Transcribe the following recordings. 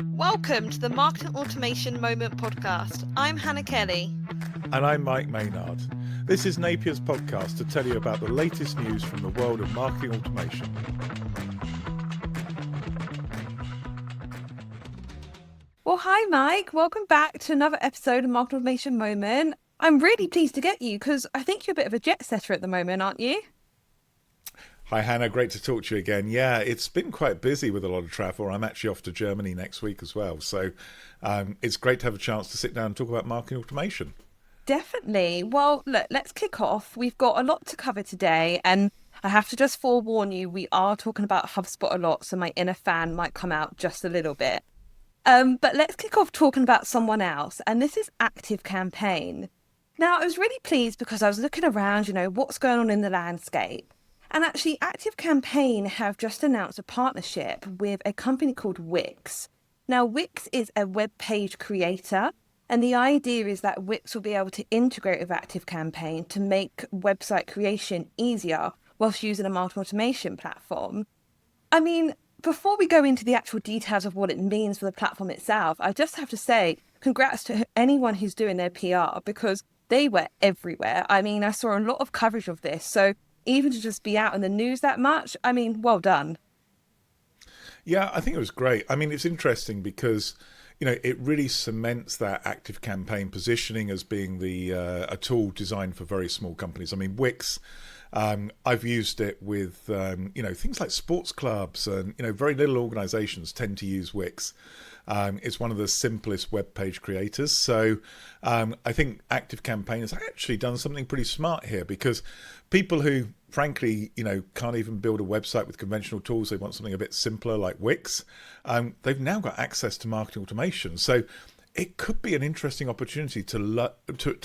Welcome to the Marketing Automation Moment podcast. I'm Hannah Kelly. And I'm Mike Maynard. This is Napier's podcast to tell you about the latest news from the world of marketing automation. Well, hi, Mike. Welcome back to another episode of Marketing Automation Moment. I'm really pleased to get you because I think you're a bit of a jet setter at the moment, aren't you? Hi, Hannah. Great to talk to you again. Yeah, it's been quite busy with a lot of travel. I'm actually off to Germany next week as well. So it's great to have a chance to sit down and talk about marketing automation. Definitely. Well, look, let's kick off. We've got a lot to cover today, and I have to just forewarn you, we are talking about HubSpot a lot, so my inner fan might come out just a little bit. But let's kick off talking about someone else, and this is ActiveCampaign. Now, I was really pleased because I was looking around, what's going on in the landscape. And actually, ActiveCampaign have just announced a partnership with a company called Wix. Now, Wix is a web page creator, and the idea is that Wix will be able to integrate with ActiveCampaign to make website creation easier whilst using a marketing automation platform. I mean, before we go into the actual details of what it means for the platform itself, I just have to say congrats to anyone who's doing their PR because they were everywhere. I mean, I saw a lot of coverage of this, so even to just be out in the news that much, I mean, well done. Yeah, I think it was great. I mean, it's interesting because, it really cements that ActiveCampaign positioning as being a tool designed for very small companies. I mean, Wix, I've used it with, things like sports clubs and, very little organizations tend to use Wix. It's one of the simplest web page creators. So I think ActiveCampaign has actually done something pretty smart here because people who, frankly, can't even build a website with conventional tools, they want something a bit simpler like Wix, they've now got access to marketing automation. So it could be an interesting opportunity to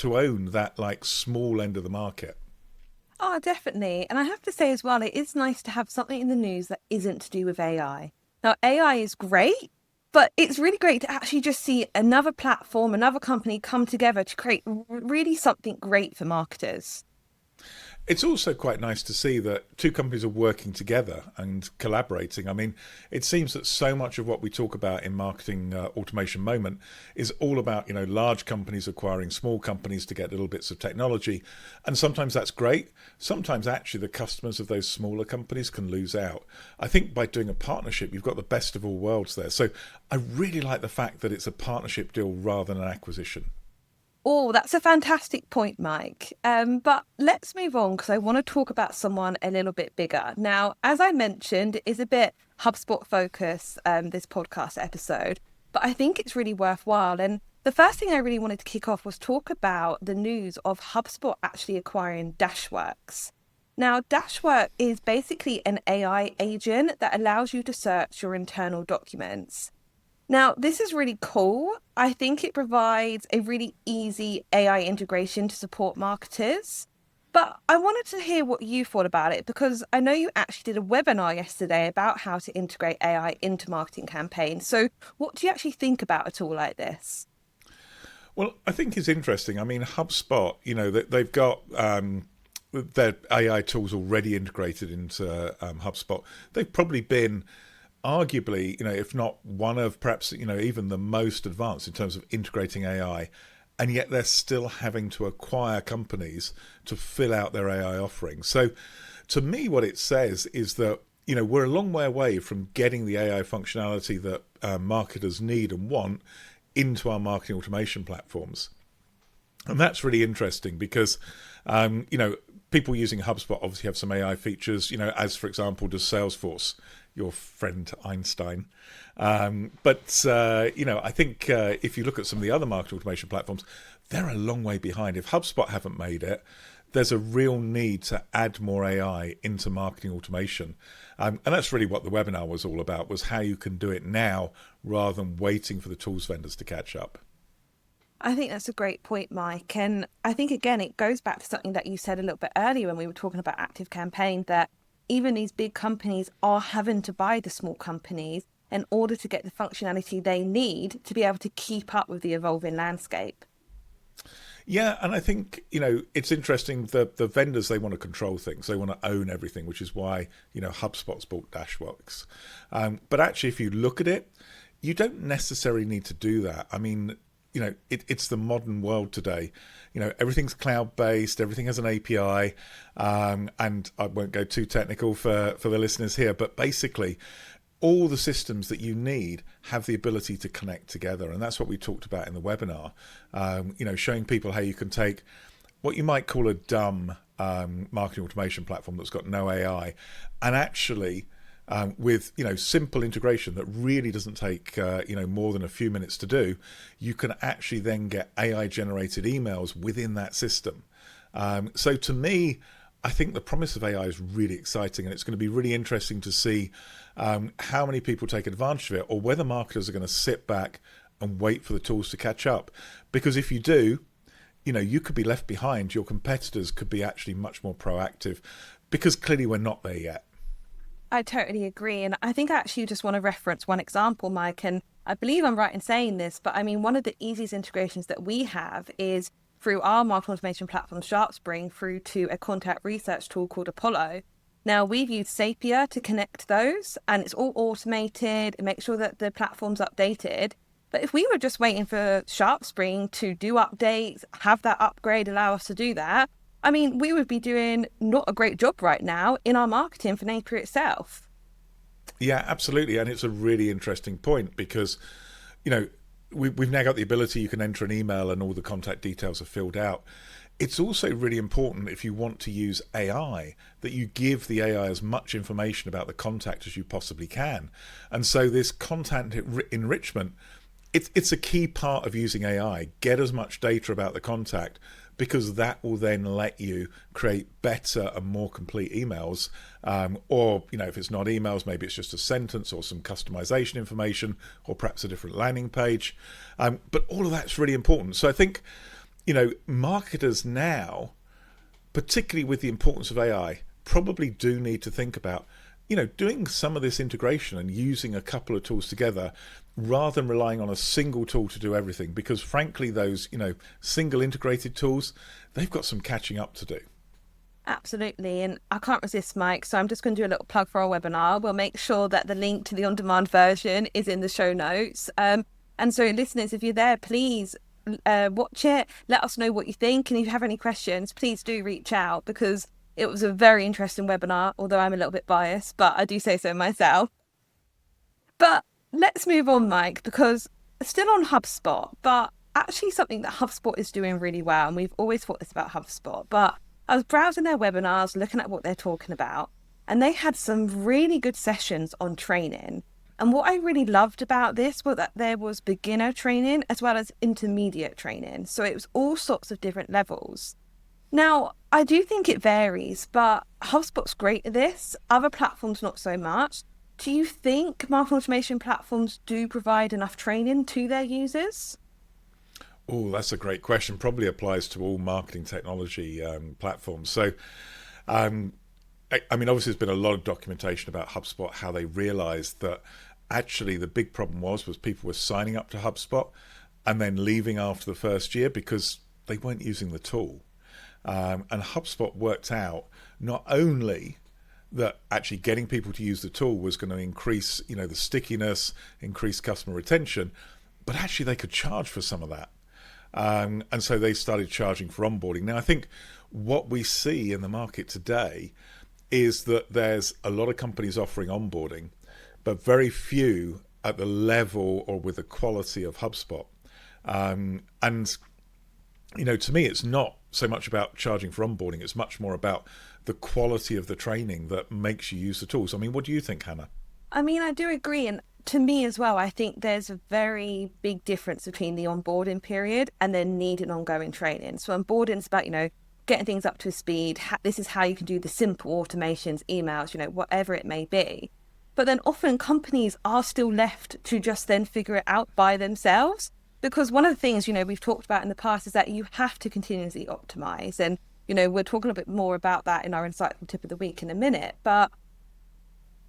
own that like small end of the market. Oh, definitely. And I have to say as well, it is nice to have something in the news that isn't to do with AI. Now, AI is great, but it's really great to actually just see another platform, another company come together to create really something great for marketers. It's also quite nice to see that two companies are working together and collaborating. I mean, it seems that so much of what we talk about in marketing automation moment is all about, large companies acquiring small companies to get little bits of technology. And sometimes that's great. Sometimes actually the customers of those smaller companies can lose out. I think by doing a partnership, you've got the best of all worlds there. So I really like the fact that it's a partnership deal rather than an acquisition. Oh, that's a fantastic point, Mike. But let's move on because I want to talk about someone a little bit bigger. Now, as I mentioned, it is a bit HubSpot focus, this podcast episode, but I think it's really worthwhile. And the first thing I really wanted to kick off was talk about the news of HubSpot actually acquiring Dashworks. Now, Dashworks is basically an AI agent that allows you to search your internal documents. Now, this is really cool. I think it provides a really easy AI integration to support marketers. But I wanted to hear what you thought about it because I know you actually did a webinar yesterday about how to integrate AI into marketing campaigns. So what do you actually think about a tool like this? Well, I think it's interesting. I mean, HubSpot, they've got their AI tools already integrated into HubSpot. They've probably been arguably, if not one of perhaps, even the most advanced in terms of integrating AI, and yet they're still having to acquire companies to fill out their AI offerings. So to me, what it says is that, we're a long way away from getting the AI functionality that marketers need and want into our marketing automation platforms. And that's really interesting because, people using HubSpot obviously have some AI features, as, for example, does Salesforce, your friend Einstein. But I think if you look at some of the other marketing automation platforms, they're a long way behind. If HubSpot haven't made it, there's a real need to add more AI into marketing automation. And that's really what the webinar was all about, was how you can do it now rather than waiting for the tools vendors to catch up. I think that's a great point, Mike. And I think, again, it goes back to something that you said a little bit earlier when we were talking about ActiveCampaign, that even these big companies are having to buy the small companies in order to get the functionality they need to be able to keep up with the evolving landscape. Yeah, and I think, it's interesting that the vendors, they want to control things. They want to own everything, which is why, HubSpot's bought Dashworks. But actually, if you look at it, you don't necessarily need to do that. I mean, it's the modern world today. Everything's cloud based, everything has an API, and I won't go too technical for the listeners here, but basically, all the systems that you need have the ability to connect together, and that's what we talked about in the webinar. Showing people how you can take what you might call a dumb marketing automation platform that's got no AI, and actually with simple integration that really doesn't take more than a few minutes to do, you can actually then get AI generated emails within that system. So to me, I think the promise of AI is really exciting, and it's going to be really interesting to see how many people take advantage of it, or whether marketers are going to sit back and wait for the tools to catch up. Because if you do, you could be left behind. Your competitors could be actually much more proactive, because clearly we're not there yet. I totally agree. And I think I actually just want to reference one example, Mike, and I believe I'm right in saying this, but I mean, one of the easiest integrations that we have is through our marketing automation platform, SharpSpring, through to a contact research tool called Apollo. Now, we've used Zapier to connect those, and it's all automated and make sure that the platform's updated. But if we were just waiting for SharpSpring to do updates, have that upgrade allow us to do that, I mean, we would be doing not a great job right now in our marketing for Napier itself. Yeah, absolutely. And it's a really interesting point because, we've now got the ability, you can enter an email and all the contact details are filled out. It's also really important, if you want to use AI, that you give the AI as much information about the contact as you possibly can. And so this content enrichment, it's a key part of using AI. Get as much data about the contact, because that will then let you create better and more complete emails. Or, if it's not emails, maybe it's just a sentence or some customization information, or perhaps a different landing page. But all of that's really important. So I think, marketers now, particularly with the importance of AI, probably do need to think about, doing some of this integration and using a couple of tools together rather than relying on a single tool to do everything. Because frankly, those, single integrated tools, they've got some catching up to do. Absolutely. And I can't resist, Mike. So I'm just going to do a little plug for our webinar. We'll make sure that the link to the on-demand version is in the show notes. And so listeners, if you're there, please watch it. Let us know what you think. And if you have any questions, please do reach out, because it was a very interesting webinar, although I'm a little bit biased, but I do say so myself. But let's move on, Mike, because still on HubSpot, but actually something that HubSpot is doing really well. And we've always thought this about HubSpot, but I was browsing their webinars, looking at what they're talking about, and they had some really good sessions on training. And what I really loved about this was that there was beginner training as well as intermediate training. So it was all sorts of different levels. Now, I do think it varies, but HubSpot's great at this. Other platforms, not so much. Do you think marketing automation platforms do provide enough training to their users? Oh, that's a great question. Probably applies to all marketing technology platforms. So, I mean, obviously, there's been a lot of documentation about HubSpot, how they realized that actually the big problem was people were signing up to HubSpot and then leaving after the first year because they weren't using the tool. And HubSpot worked out not only that actually getting people to use the tool was going to increase, the stickiness, increase customer retention, but actually they could charge for some of that. And so they started charging for onboarding. Now, I think what we see in the market today is that there's a lot of companies offering onboarding, but very few at the level or with the quality of HubSpot. And to me, it's not so much about charging for onboarding. It's much more about the quality of the training that makes you use the tools. I mean, what do you think, Hannah? I mean, I do agree. And to me as well, I think there's a very big difference between the onboarding period and then needing ongoing training. So onboarding is about, getting things up to speed. This is how you can do the simple automations, emails, whatever it may be. But then often companies are still left to just then figure it out by themselves. Because one of the things, we've talked about in the past is that you have to continuously optimize. And, we're talking a bit more about that in our insightful tip of the week in a minute. But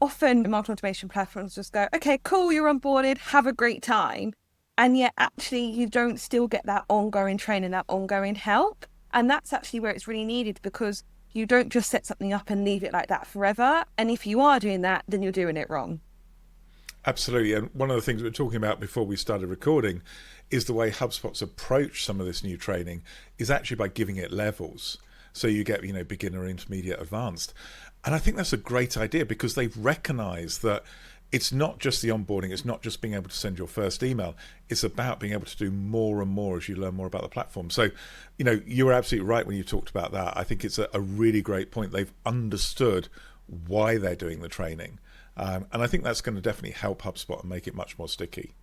often marketing automation platforms just go, okay, cool, you're onboarded, have a great time. And yet actually you don't still get that ongoing training, that ongoing help. And that's actually where it's really needed, because you don't just set something up and leave it like that forever. And if you are doing that, then you're doing it wrong. Absolutely. And one of the things we were talking about before we started recording is the way HubSpot's approach some of this new training is actually by giving it levels. So you get, beginner, intermediate, advanced. And I think that's a great idea because they've recognized that it's not just the onboarding, it's not just being able to send your first email, it's about being able to do more and more as you learn more about the platform. So, you were absolutely right when you talked about that. I think it's a really great point. They've understood why they're doing the training. And I think that's going to definitely help HubSpot and make it much more sticky.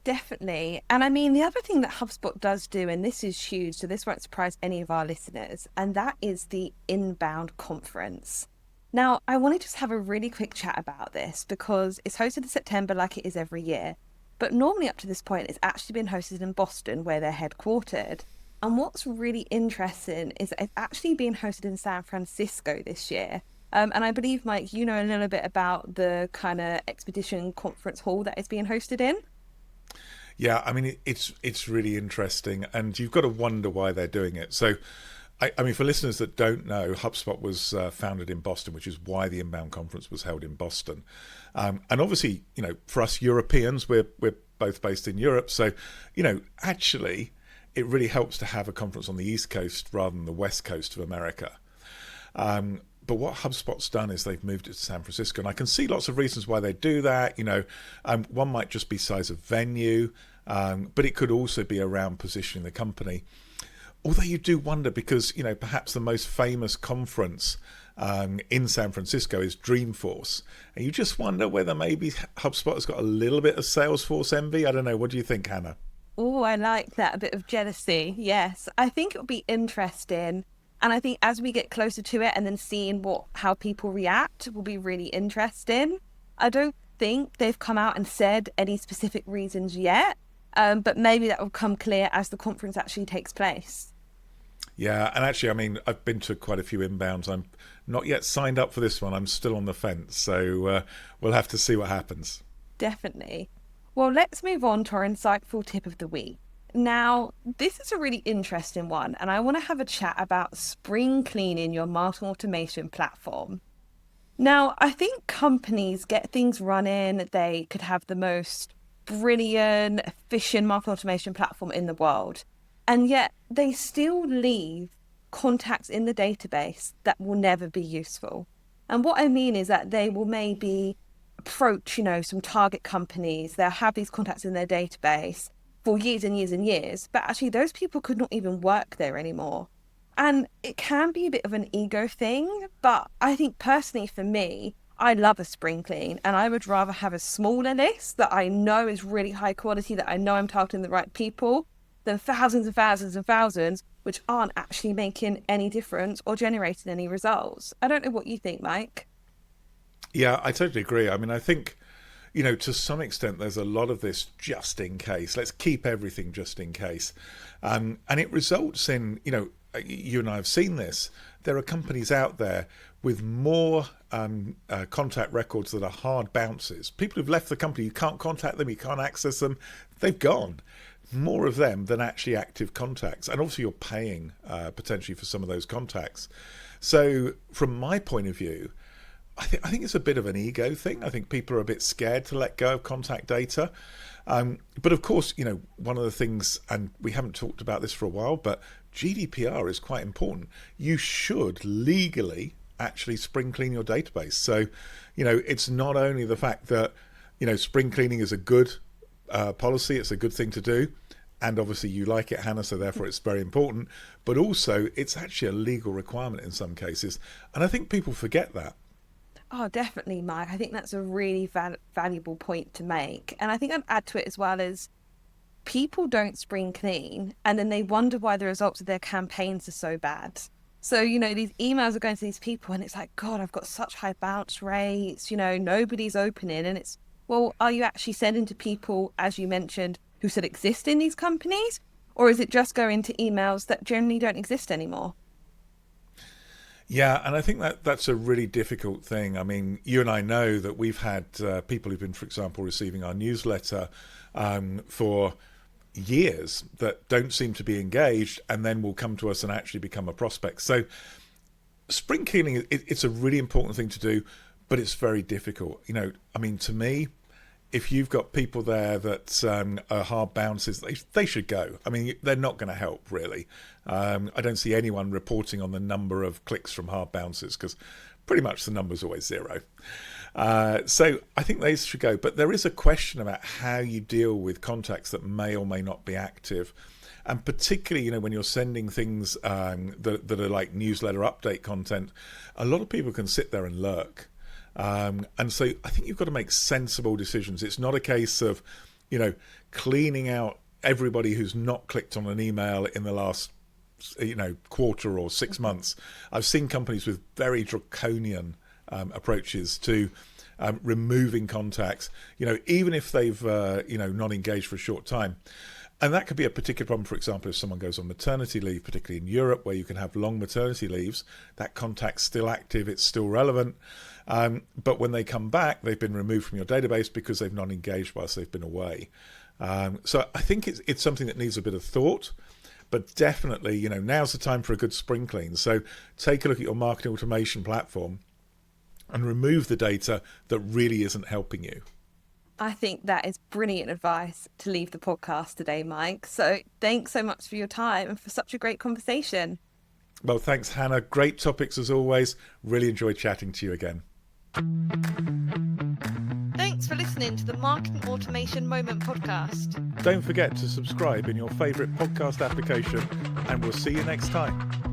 Definitely. And I mean, the other thing that HubSpot does do, and this is huge, so this won't surprise any of our listeners, and that is the inbound conference. Now, I want to just have a really quick chat about this because it's hosted in September like it is every year. But normally up to this point, it's actually been hosted in Boston where they're headquartered. And what's really interesting is that it's actually being hosted in San Francisco this year. And I believe, Mike, you know a little bit about the kind of expedition conference hall that it's being hosted in. Yeah, I mean, it's really interesting, and you've got to wonder why they're doing it. So, I mean, for listeners that don't know, HubSpot was founded in Boston, which is why the Inbound Conference was held in Boston. And obviously, for us Europeans, we're both based in Europe, so actually, it really helps to have a conference on the East Coast rather than the West Coast of America. But what HubSpot's done is they've moved it to San Francisco, and I can see lots of reasons why they do that. One might just be size of venue, but it could also be around positioning the company. Although you do wonder because, perhaps the most famous conference in San Francisco is Dreamforce, and you just wonder whether maybe HubSpot has got a little bit of Salesforce envy. I don't know. What do you think, Hannah? Oh, I like that. A bit of jealousy. Yes. I think it'll be interesting. And I think as we get closer to it and then seeing how people react will be really interesting. I don't think they've come out and said any specific reasons yet, but maybe that will come clear as the conference actually takes place. Yeah, and actually, I mean, I've been to quite a few inbounds. I'm not yet signed up for this one. I'm still on the fence, so we'll have to see what happens. Definitely. Well, let's move on to our insightful tip of the week. Now, this is a really interesting one, and I want to have a chat about spring cleaning your marketing automation platform. Now, I think companies get things running. They could have the most brilliant, efficient marketing automation platform in the world, and yet they still leave contacts in the database that will never be useful. And what I mean is that they will maybe approach, some target companies. They'll have these contacts in their database for years and years and years, but actually those people could not even work there anymore. And it can be a bit of an ego thing, but I think personally for me, I love a spring clean and I would rather have a smaller list that I know is really high quality, that I know I'm targeting the right people, than thousands and thousands and thousands, which aren't actually making any difference or generating any results. I don't know what you think, Mike. Yeah, I totally agree. I mean, I think, to some extent, there's a lot of this just in case. Let's keep everything just in case. And it results in, you and I have seen this. There are companies out there with more contact records that are hard bounces. People who've left the company, you can't contact them, you can't access them. They've gone. More of them than actually active contacts. And also you're paying potentially for some of those contacts. So from my point of view, I think it's a bit of an ego thing. I think people are a bit scared to let go of contact data. But of course, one of the things, and we haven't talked about this for a while, but GDPR is quite important. You should legally actually spring clean your database. So, it's not only the fact that, spring cleaning is a good policy, it's a good thing to do. And obviously you like it, Hannah, so therefore it's very important. But also it's actually a legal requirement in some cases. And I think people forget that. Oh, definitely, Mike. I think that's a really valuable point to make. And I think I'd add to it as well as people don't spring clean and then they wonder why the results of their campaigns are so bad. So, these emails are going to these people and it's like, God, I've got such high bounce rates, nobody's opening. And it's, well, are you actually sending to people, as you mentioned, who still exist in these companies? Or is it just going to emails that generally don't exist anymore? Yeah, and I think that's a really difficult thing. I mean, you and I know that we've had people who've been, for example, receiving our newsletter for years that don't seem to be engaged and then will come to us and actually become a prospect. So spring cleaning, it's a really important thing to do, but it's very difficult. I mean, to me, if you've got people there that are hard bounces, they should go. I mean, they're not going to help, really. I don't see anyone reporting on the number of clicks from hard bounces because pretty much the number's always zero. So I think they should go. But there is a question about how you deal with contacts that may or may not be active. And particularly, when you're sending things that are like newsletter update content, a lot of people can sit there and lurk. And so I think you've got to make sensible decisions. It's not a case of, cleaning out everybody who's not clicked on an email in the last, quarter or 6 months. I've seen companies with very draconian approaches to removing contacts, even if they've, not engaged for a short time. And that could be a particular problem, for example, if someone goes on maternity leave, particularly in Europe, where you can have long maternity leaves, that contact's still active, it's still relevant. But when they come back, they've been removed from your database because they've not engaged whilst they've been away. So I think it's something that needs a bit of thought. But definitely, now's the time for a good spring clean. So take a look at your marketing automation platform and remove the data that really isn't helping you. I think that is brilliant advice to leave the podcast today, Mike. So thanks so much for your time and for such a great conversation. Well, thanks, Hannah. Great topics as always. Really enjoyed chatting to you again. Thanks for listening to the Marketing Automation Moment podcast. Don't forget to subscribe in your favourite podcast application, and we'll see you next time.